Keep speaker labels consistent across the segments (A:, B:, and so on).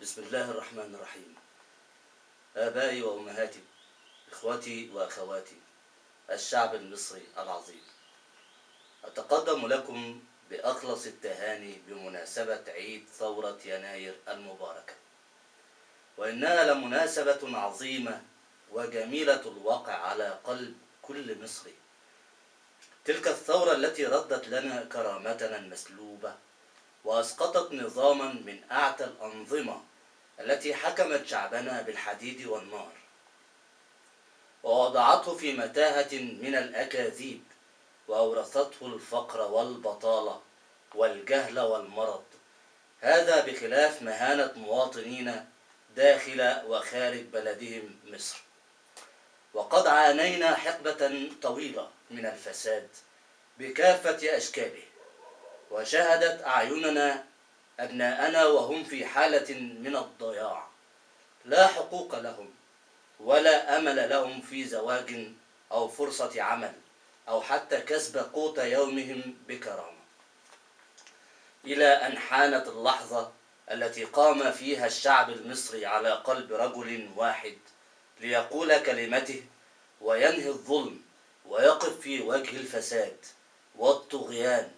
A: بسم الله الرحمن الرحيم. آبائي وأمهاتي، إخوتي وأخواتي، الشعب المصري العظيم، أتقدم لكم بأخلص التهاني بمناسبة عيد ثورة يناير المباركة، وإنها لمناسبة عظيمة وجميلة الوقع على قلب كل مصري. تلك الثورة التي ردت لنا كرامتنا المسلوبة وأسقطت نظاما من أعتى الأنظمة التي حكمت شعبنا بالحديد والنار، ووضعته في متاهة من الأكاذيب، وأورثته الفقر والبطالة والجهل والمرض، هذا بخلاف مهانة مواطنين داخل وخارج بلدهم مصر. وقد عانينا حقبة طويلة من الفساد بكافة أشكاله، وشهدت أعيننا أبناءنا وهم في حالة من الضياع، لا حقوق لهم ولا أمل لهم في زواج أو فرصة عمل أو حتى كسب قوت يومهم بكرامة، إلى أن حانت اللحظة التي قام فيها الشعب المصري على قلب رجل واحد ليقول كلمته وينهي الظلم ويقف في وجه الفساد والطغيان،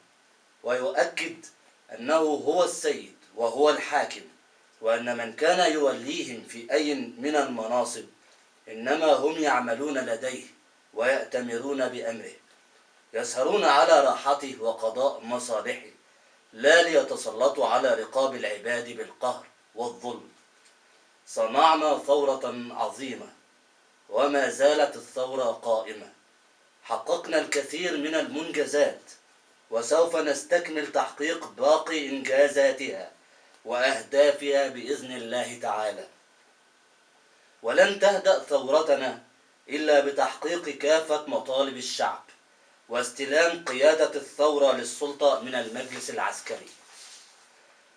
A: ويؤكد أنه هو السيد وهو الحاكم، وأن من كان يوليهم في أي من المناصب إنما هم يعملون لديه ويأتمرون بأمره، يسهرون على راحته وقضاء مصالحه، لا ليتسلطوا على رقاب العباد بالقهر والظلم. صنعنا ثورة عظيمة وما زالت الثورة قائمة، حققنا الكثير من المنجزات، وسوف نستكمل تحقيق باقي إنجازاتها وأهدافها بإذن الله تعالى. ولن تهدأ ثورتنا إلا بتحقيق كافة مطالب الشعب واستلام قيادة الثورة للسلطة من المجلس العسكري.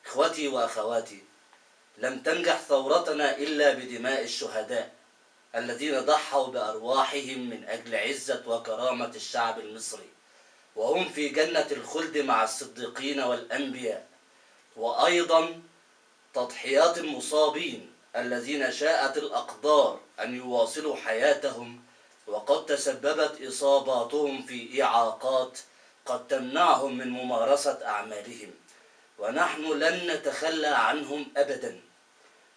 A: إخوتي وأخواتي، لم تنجح ثورتنا إلا بدماء الشهداء الذين ضحوا بأرواحهم من أجل عزة وكرامة الشعب المصري، وهم في جنة الخلد مع الصديقين والأنبياء. وأيضا تضحيات المصابين الذين شاءت الأقدار أن يواصلوا حياتهم، وقد تسببت إصاباتهم في إعاقات قد تمنعهم من ممارسة أعمالهم، ونحن لن نتخلى عنهم أبدا،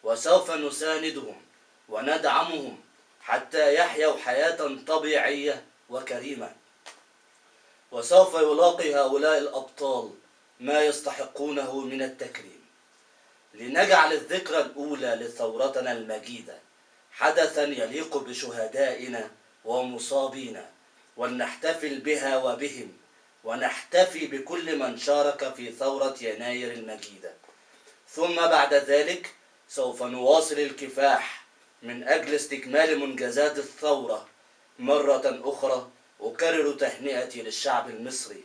A: وسوف نساندهم وندعمهم حتى يحيوا حياة طبيعية وكريمة. وسوف يلاقي هؤلاء الأبطال ما يستحقونه من التكريم، لنجعل الذكرى الأولى لثورتنا المجيدة حدثا يليق بشهدائنا ومصابينا، ولنحتفل بها وبهم، ونحتفي بكل من شارك في ثورة يناير المجيدة. ثم بعد ذلك سوف نواصل الكفاح من أجل استكمال منجزات الثورة مرة أخرى. أكرر تهنئتي للشعب المصري،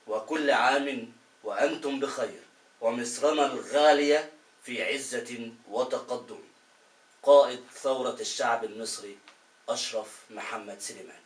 A: وكل عام وأنتم بخير، ومصرنا الغالية في عزة وتقدم. قائد ثورة الشعب المصري أشرف محمد سليمان.